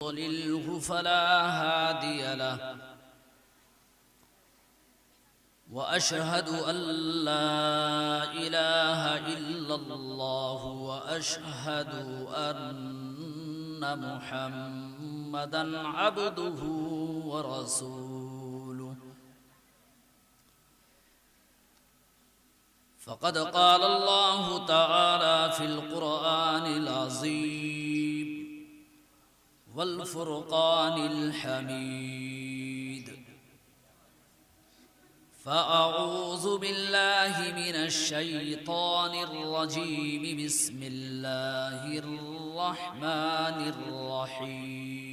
يضلله فلا هادي له وأشهد أن لا إله إلا الله وأشهد أن محمدا عبده ورسوله فقد قال الله تعالى في القرآن العظيم والفرقان الحميد فأعوذ بالله من الشيطان الرجيم بسم الله الرحمن الرحيم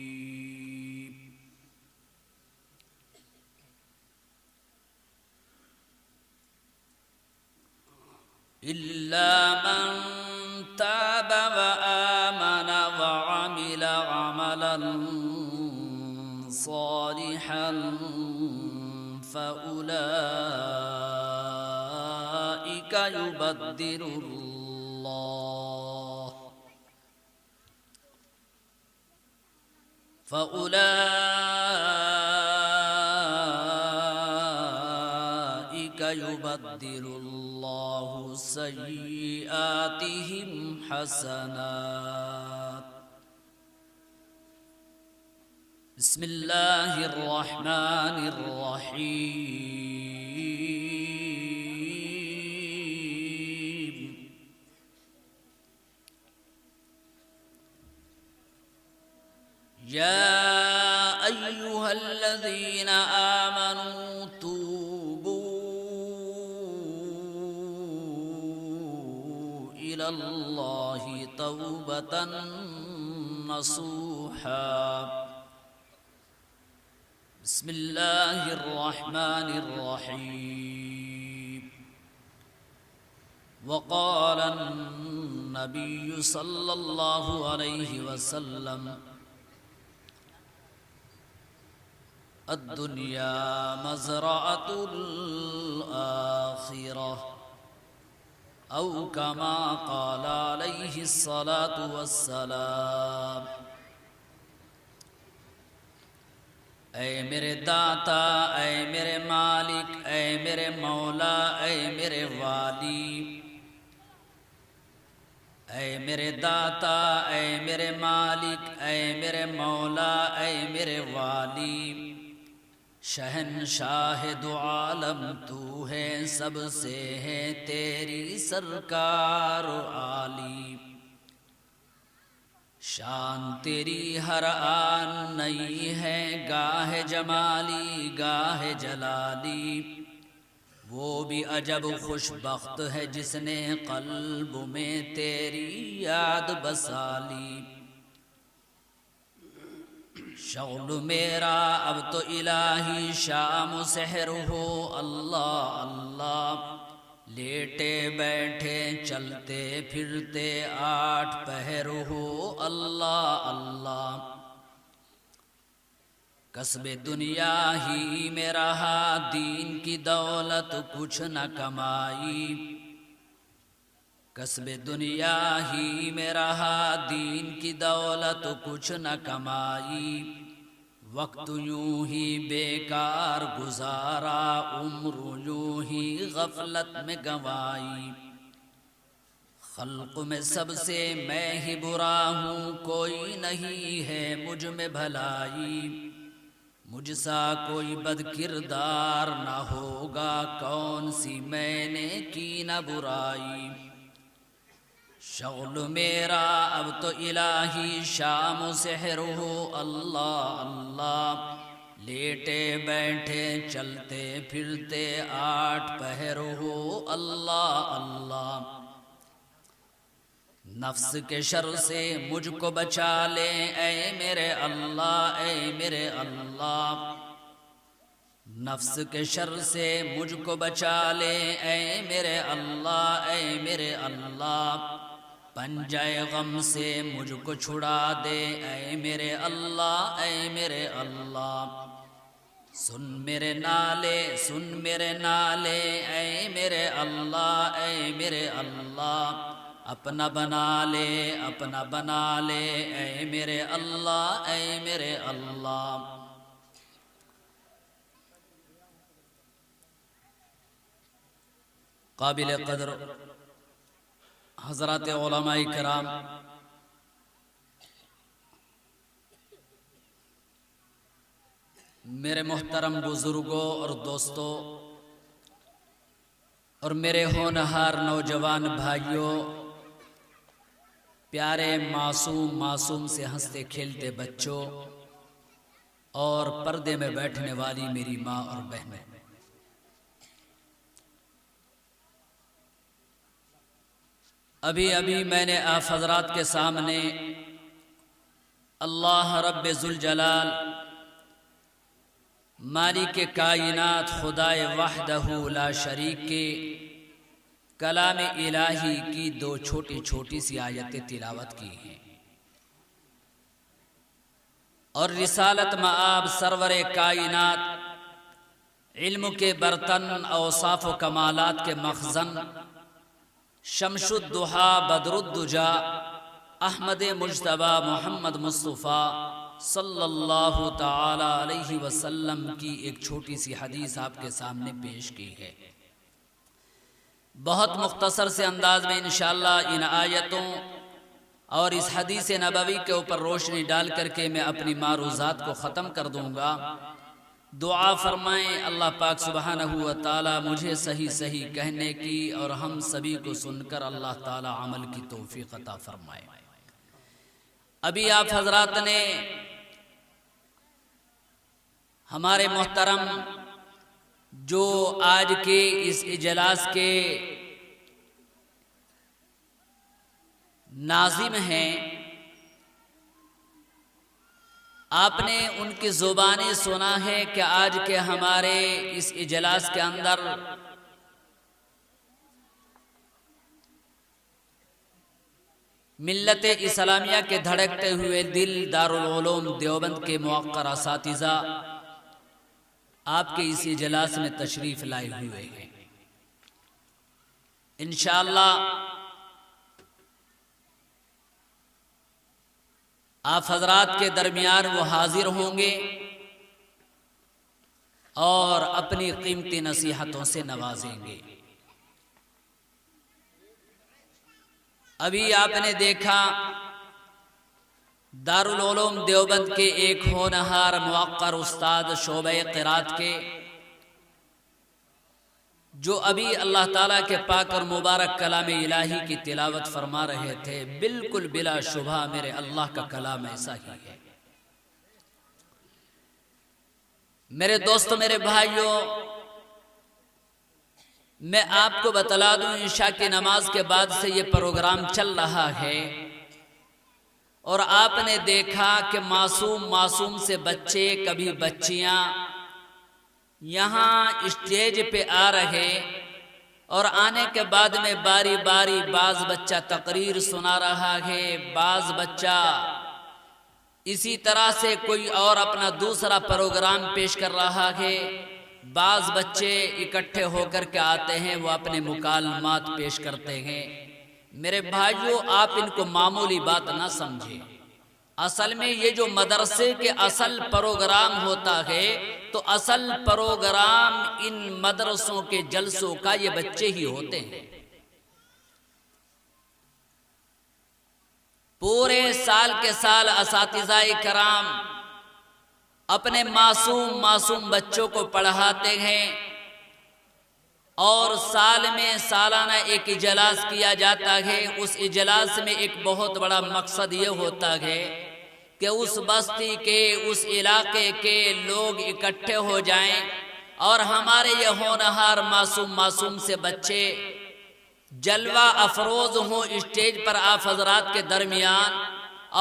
إلا من تاب وآمن وعمل عملا صالحا فأولئك يبدل الله سيئاتهم حسنات بسم الله الرحمن الرحيم يا أيها الذين آمنوا توبوا إلى الله توبة نصوحا بسم الله الرحمن الرحيم وقال النبي صلى الله عليه وسلم الدنيا مزرعة الآخرة أو كما قال عليه الصلاة والسلام اے میرے داتا، اے میرے مالک، اے میرے مولا، اے میرے والی، اے میرے داتا، اے میرے مالک، اے میرے مولا، اے میرے والی، شہنشاہ دو عالم تو ہے، سب سے ہے تیری سرکار و عالی، شان تیری ہر آن نئی ہے، گاہ جمالی گاہ جلالی، وہ بھی عجب خوش بخت ہے جس نے قلب میں تیری یاد بسالی، شغل میرا اب تو الہی شام و سحر ہو، اللہ اللہ، لیٹے بیٹھے چلتے پھرتے آٹھ پہر ہو، اللہ اللہ، کسب دنیا ہی میں رہا، دین کی دولت کچھ نہ کمائی، کسب دنیا ہی میں رہا، دین کی دولت کچھ نہ کمائی، وقت یوں ہی بیکار گزارا، عمر یوں ہی غفلت میں گنوائی، خلق میں سب سے میں ہی برا ہوں، کوئی نہیں ہے مجھ میں بھلائی، مجھ سا کوئی بد کردار نہ ہوگا، کون سی میں نے کی نہ برائی، شغل میرا اب تو الہی شام و سحر ہو، اللہ اللہ، لیٹے بیٹھے چلتے پھرتے آٹھ پہر ہو، اللہ اللہ، نفس کے شر سے مجھ کو بچا لے، اے میرے اللہ، اے میرے اللہ، نفس کے شر سے مجھ کو بچا لے، اے میرے اللہ، اے میرے اللہ، پنجے غم سے مجھ کو چھڑا دے، اے میرے اللہ، اے میرے اللہ، سن میرے نالے، اے میرے اللہ، اے میرے اللہ، اپنا بنا لے، اپنا بنا لے، اے میرے اللہ، اے میرے اللہ۔ قابل قدر حضرات علماء کرام، میرے محترم بزرگوں اور دوستوں، اور میرے ہونہار نوجوان بھائیوں، پیارے معصوم سے ہنستے کھیلتے بچوں، اور پردے میں بیٹھنے والی میری ماں اور بہنیں، ابھی میں نے آپ حضرات کے سامنے اللہ رب ذوالجلال، مالک کائنات، خدائے وحدہ لا شریک کے کلام الہی کی دو چھوٹی چھوٹی سی آیتیں تلاوت کی ہیں، اور رسالت مآب سرور کائنات، علم کے برتن، اوصاف و کمالات کے مخزن، شمس الضحیٰ بدر الدجا، احمد مجتبی محمد مصطفیٰ صلی اللہ تعالی علیہ وسلم کی ایک چھوٹی سی حدیث آپ کے سامنے پیش کی ہے۔ بہت مختصر سے انداز میں انشاءاللہ ان آیتوں اور اس حدیث نبوی کے اوپر روشنی ڈال کر کے میں اپنی معروضات کو ختم کر دوں گا۔ دعا فرمائیں اللہ پاک سبحانہ و تعالی مجھے صحیح کہنے کی اور ہم سبھی کو سن کر اللہ تعالی عمل کی توفیق عطا فرمائے۔ ابھی آپ حضرات نے ہمارے محترم جو آج کے اس اجلاس کے ناظم ہیں، آپ نے ان کی زبانیں سنا ہے کہ آج کے ہمارے اس اجلاس کے اندر ملت اسلامیہ کے دھڑکتے ہوئے دل دارالعلوم دیوبند کے موقر اساتذہ آپ کے اس اجلاس میں تشریف لائے ہوئے ہیں۔ انشاءاللہ آپ حضرات کے درمیان وہ حاضر ہوں گے اور اپنی قیمتی نصیحتوں سے نوازیں گے۔ ابھی آپ نے دیکھا دارالعلوم دیوبند کے ایک ہونہار موقر استاد شعبہ قرات کے، جو ابھی اللہ تعالیٰ کے پاک اور مبارک کلام الہی کی تلاوت فرما رہے تھے، بالکل بلا شبہ میرے اللہ کا کلام ایسا ہی ہے۔ میرے دوستو، میرے بھائیوں، میں آپ کو بتلا دوں عشاء کی نماز کے بعد سے یہ پروگرام چل رہا ہے، اور آپ نے دیکھا کہ معصوم سے بچے، کبھی بچیاں یہاں اسٹیج پہ آ رہے، اور آنے کے بعد میں باری باری بعض بچہ تقریر سنا رہا ہے، بعض بچہ اسی طرح سے کوئی اور اپنا دوسرا پروگرام پیش کر رہا ہے، بعض بچے اکٹھے ہو کر کے آتے ہیں، وہ اپنے مکالمات پیش کرتے ہیں۔ میرے بھائیوں، آپ ان کو معمولی بات نہ سمجھیں، اصل میں یہ جو مدرسے کے اصل پروگرام ہوتا ہے، تو اصل پروگرام ان مدرسوں کے جلسوں کا یہ بچے ہی ہوتے ہیں۔ پورے سال کے سال اساتذہ کرام اپنے معصوم بچوں کو پڑھاتے ہیں، اور سال میں سالانہ ایک اجلاس کیا جاتا ہے۔ اس اجلاس میں ایک بہت بڑا مقصد یہ ہوتا ہے کہ اس بستی کے، اس علاقے کے لوگ اکٹھے ہو جائیں، اور ہمارے یہ ہونہار معصوم سے بچے جلوہ افروز ہوں اسٹیج پر آپ حضرات کے درمیان،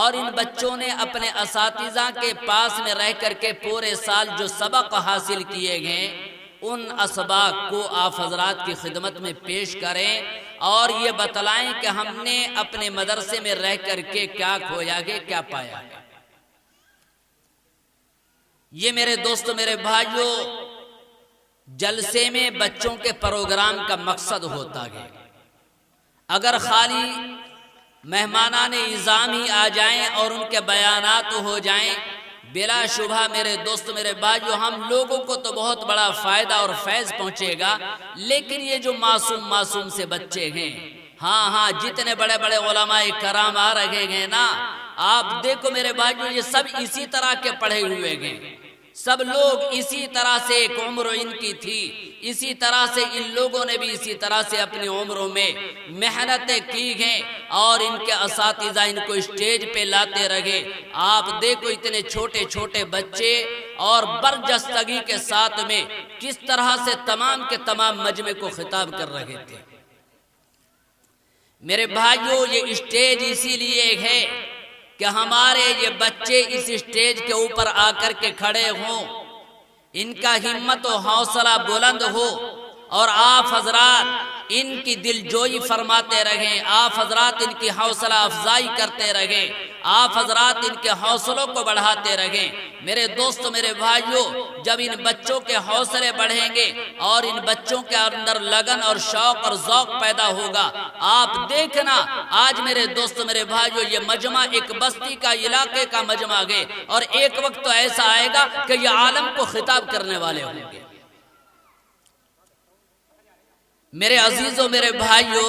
اور ان بچوں نے اپنے اساتذہ کے پاس میں رہ کر کے پورے سال جو سبق حاصل کیے گئے، ان اسباق کو آپ حضرات کی خدمت میں پیش کریں، اور یہ بتلائیں کہ ہم نے اپنے مدرسے میں رہ کر کے کیا کھویا ہے، کیا پایا ہے۔ یہ میرے دوستو، میرے بھائیوں، جلسے میں بچوں کے پروگرام کا مقصد ہوتا ہے۔ اگر خالی مہمانان اعزامی آ جائیں اور ان کے بیانات ہو جائیں، بلا شبہ میرے دوست میرے بھائیو ہم لوگوں کو تو بہت بڑا فائدہ اور فیض پہنچے گا، لیکن یہ جو معصوم سے بچے ہیں، ہاں جتنے بڑے بڑے علماء کرام آ رہے ہیں نا، آپ دیکھو میرے بھائیو یہ سب اسی طرح کے پڑھے ہوئے ہیں، سب لوگ اسی طرح سے ایک عمر ان کی تھی، اسی طرح سے ان لوگوں نے بھی اسی طرح سے اپنی عمروں میں محنتیں کی ہیں اور ان کے اساتذہ ان کو اسٹیج پہ لاتے رہے۔ آپ دیکھو اتنے چھوٹے چھوٹے بچے اور برجستگی کے ساتھ میں کس طرح سے تمام کے تمام مجمع کو خطاب کر رہے تھے۔ میرے بھائیو یہ اسٹیج اسی لیے ہے کہ ہمارے یہ بچے اس اسٹیج کے اوپر آ کر کے کھڑے ہوں، ان کا ہمت و حوصلہ بلند ہو اور آپ حضرات ان کی دل جوئی فرماتے رہیں، آپ حضرات ان کی حوصلہ افزائی کرتے رہیں، آپ حضرات ان کے حوصلوں کو بڑھاتے رہیں۔ میرے دوستو میرے بھائیو جب ان بچوں کے حوصلے بڑھیں گے اور ان بچوں کے اندر لگن اور شوق اور ذوق پیدا ہوگا، آپ دیکھنا آج میرے دوستو میرے بھائیو یہ مجمع ایک بستی کا علاقے کا مجمع ہے اور ایک وقت تو ایسا آئے گا کہ یہ عالم کو خطاب کرنے والے ہوں گے۔ میرے عزیزوں میرے بھائیو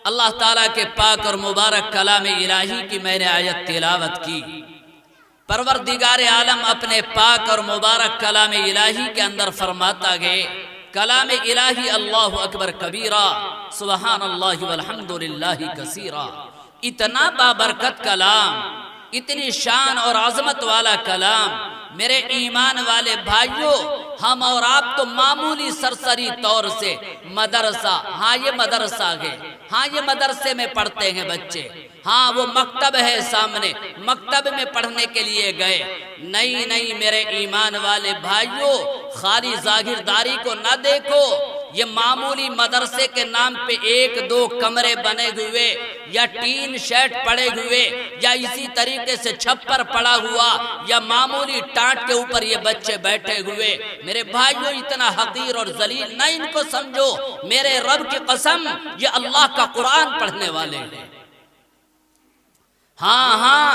اللہ تعالیٰ کے پاک اور مبارک کلام الہی کی میں نے آیت تلاوت کی۔ پروردگار عالم اپنے پاک اور مبارک کلام الہی کے اندر فرماتا ہے، کلام الہی اللہ اکبر کبیرہ سبحان اللہ والحمد للہ کثیرہ۔ اتنا بابرکت کلام، اتنی شان اور عظمت والا کلام، میرے ایمان والے بھائیوں ہم اور آپ تو معمولی سرسری طور سے مدرسہ، ہاں یہ مدرسہ ہے، ہاں یہ مدرسے میں پڑھتے ہیں بچے، ہاں وہ مکتب ہے سامنے، مکتب میں پڑھنے کے لیے گئے۔ نہیں میرے ایمان والے بھائیوں خالی ظاہرداری کو نہ دیکھو، یہ معمولی مدرسے کے نام پہ ایک دو کمرے بنے ہوئے یا ٹین شیڈ پڑے ہوئے یا اسی طریقے سے چھپر پڑا ہوا یا معمولی ٹانٹ کے اوپر یہ بچے بیٹھے ہوئے، میرے بھائیوں اتنا حقیر اور ذلیل نہ ان کو سمجھو، میرے رب کی قسم یہ اللہ کا قرآن پڑھنے والے ہیں۔ ہاں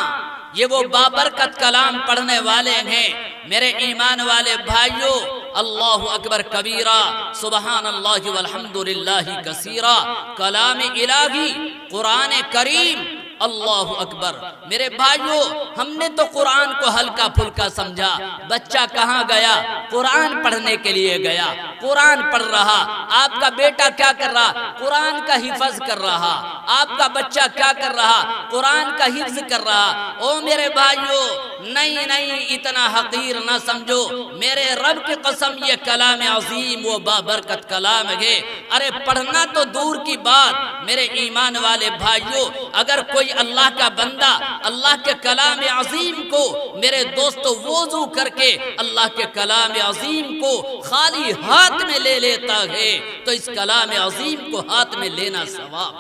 یہ وہ بابرکت کلام پڑھنے والے ہیں۔ میرے ایمان والے بھائیوں اللہ اکبر کبیرہ سبحان اللہ والحمد للہ کثیرہ، کلام الہی قرآن کریم اللہ اکبر۔ میرے بھائیوں ہم نے تو قرآن کو ہلکا پھلکا سمجھا، بچہ کہاں گیا؟ قرآن پڑھنے کے لیے گیا، قرآن پڑھ رہا۔ آپ کا بیٹا کیا کر رہا؟ قرآن کا حفظ کر رہا۔ آپ کا بچہ کیا کر رہا؟ قرآن کا حفظ کر رہا۔ او میرے بھائیوں نہیں اتنا حقیر نہ سمجھو، میرے رب کی قسم یہ کلام عظیم و بابرکت کلام ہے۔ ارے پڑھنا تو دور کی بات، میرے ایمان والے بھائیوں اگر کوئی اللہ کا بندہ اللہ کے کلام عظیم کو میرے دوستو وضو کر کے اللہ کے کلام عظیم کو خالی ہاتھ میں لے لیتا ہے تو اس کلام عظیم کو ہاتھ میں لینا ثواب۔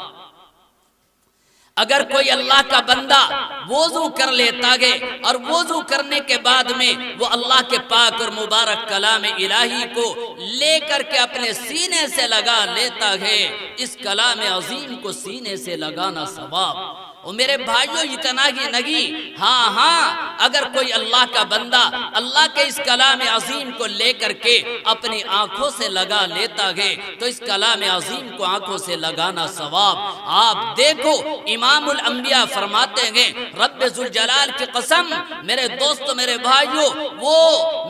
اگر کوئی اللہ کا بندہ وضو کر لیتا ہے اور وضو کرنے کے بعد میں وہ اللہ کے پاک اور مبارک کلام الہی کو لے کر کے اپنے سینے سے لگا لیتا ہے، اس کلام عظیم کو سینے سے لگانا ثواب۔ اور میرے بھائیوں اتنا ہی نہیں، ہاں اگر کوئی اللہ کا بندہ اللہ کے اس کلام عظیم کو لے کر کے اپنی آنکھوں سے لگا لیتا ہے تو اس کلام عظیم کو آنکھوں سے لگانا ثواب۔ آپ دیکھو امام الانبیاء فرماتے ہیں رب ذوالجلال کی قسم، میرے دوستو میرے بھائیوں وہ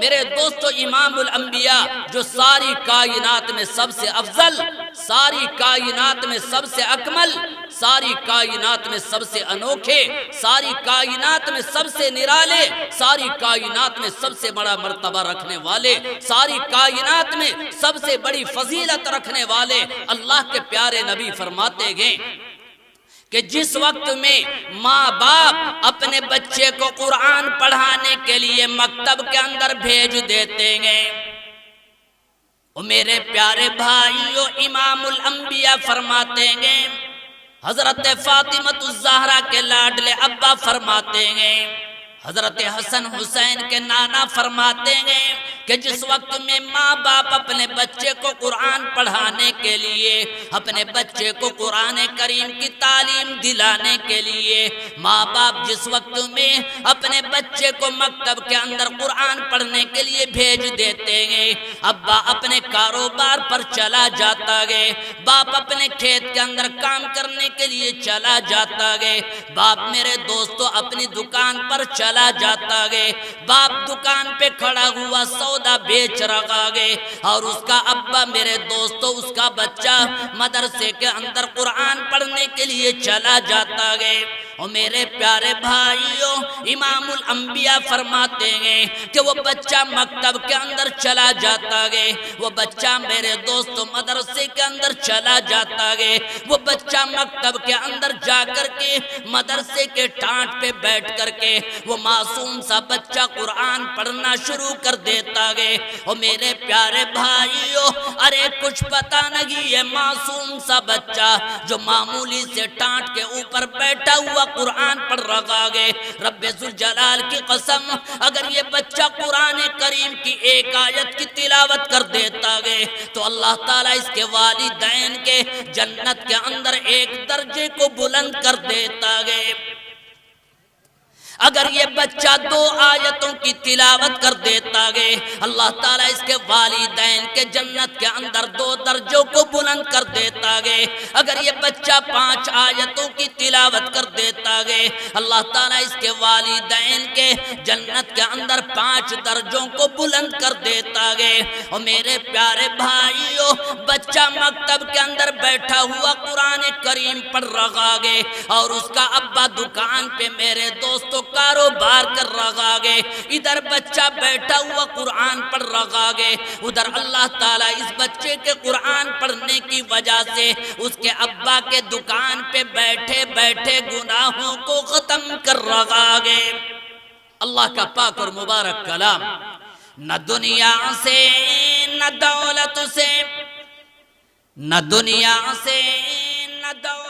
میرے دوستو امام الانبیاء جو ساری کائنات میں سب سے افضل، ساری کائنات میں سب سے اکمل، ساری کائنات میں سب سے انوکھے، ساری کائنات میں سب سے نرالے، ساری کائنات میں سب سے بڑا مرتبہ رکھنے والے، ساری کائنات میں سب سے بڑی فضیلت رکھنے والے اللہ کے پیارے نبی فرماتے ہیں کہ جس وقت میں ماں باپ اپنے بچے کو قرآن پڑھانے کے لیے مکتب کے اندر بھیج دیتے ہیں، میرے پیارے بھائیو امام الانبیاء فرماتے ہیں، حضرت فاطمہ الزہرا کے لاڈلے ابا فرماتے ہیں، حضرت حسن حسین کے نانا فرماتے ہیں کہ جس وقت میں ماں باپ اپنے بچے کو قرآن پڑھانے کے لیے، اپنے بچے کو قرآن کریم کی تعلیم دلانے کے لیے، ماں باپ جس وقت میں اپنے بچے کو مکتب کے اندر قرآن پڑھنے کے لیے بھیج دیتے ہیں، ابا اپنے کاروبار پر چلا جاتا ہے، باپ اپنے کھیت کے اندر کام کرنے کے لیے چلا جاتا ہے، باپ میرے دوستو اپنی دکان پر چلا جاتا ہے، باپ دکان پہ کھڑا ہوا سودا بیچ رہا ہے، اور اس کا ابا میرے دوستو اس کا بچہ مدرسے کے اندر قرآن پڑھنے کے لیے چلا جاتا ہے۔ اور میرے پیارے بھائیوں، امام الانبیاء فرماتے ہیں کہ وہ بچہ مکتب کے اندر چلا جاتا ہے، وہ بچہ میرے دوستو مدرسے کے اندر چلا جاتا ہے، وہ بچہ مکتب کے اندر جا کر کے مدرسے کے ٹانٹ پہ بیٹھ کر کے وہ معصوم سا بچہ قرآن پڑھنا شروع کر دیتا ہے۔ اور میرے پیارے بھائیوں، ارے کچھ پتہ نہیں یہ معصوم سا بچہ جو معمولی سے ٹانٹ کے اوپر بیٹھا ہوا قرآن پڑھ رہا ہے، رب ذوالجلال کی قسم اگر یہ بچہ قرآن کریم کی ایک آیت کی تلاوت کر دیتا ہے تو اللہ تعالیٰ اس کے والدین کے جنت کے اندر ایک درجے کو بلند کر دیتا ہے۔ اگر یہ بچہ 2 آیتوں کی تلاوت کر دیتا ہے، اللہ تعالیٰ اس کے والدین کے جنت کے اندر 2 درجوں کو بلند کر دیتا ہے۔ اگر یہ بچہ 5 آیتوں کی تلاوت کر دیتا ہے، اللہ تعالیٰ اس کے والدین کے جنت کے اندر 5 درجوں کو بلند کر دیتا ہے۔ اور میرے پیارے بھائیوں، بچہ مکتب کے اندر بیٹھا ہوا قرآن کریم پڑھ رہا ہے، اور اس کا ابا دکان پہ میرے دوستوں کاروبار کر رہا ہے، ادھر بچہ بیٹھا ہوا قرآن پڑھ رہا ہے، ادھر اللہ تعالیٰ اس بچے کے قرآن پڑھنے کی وجہ سے اس کے ابا کے دکان پہ بیٹھے بیٹھے گناہوں کو ختم کر رہا ہے۔ اللہ کا پاک اور مبارک کلام، نہ دنیا سے نہ دولت سے، نہ دنیا سے نہ دولت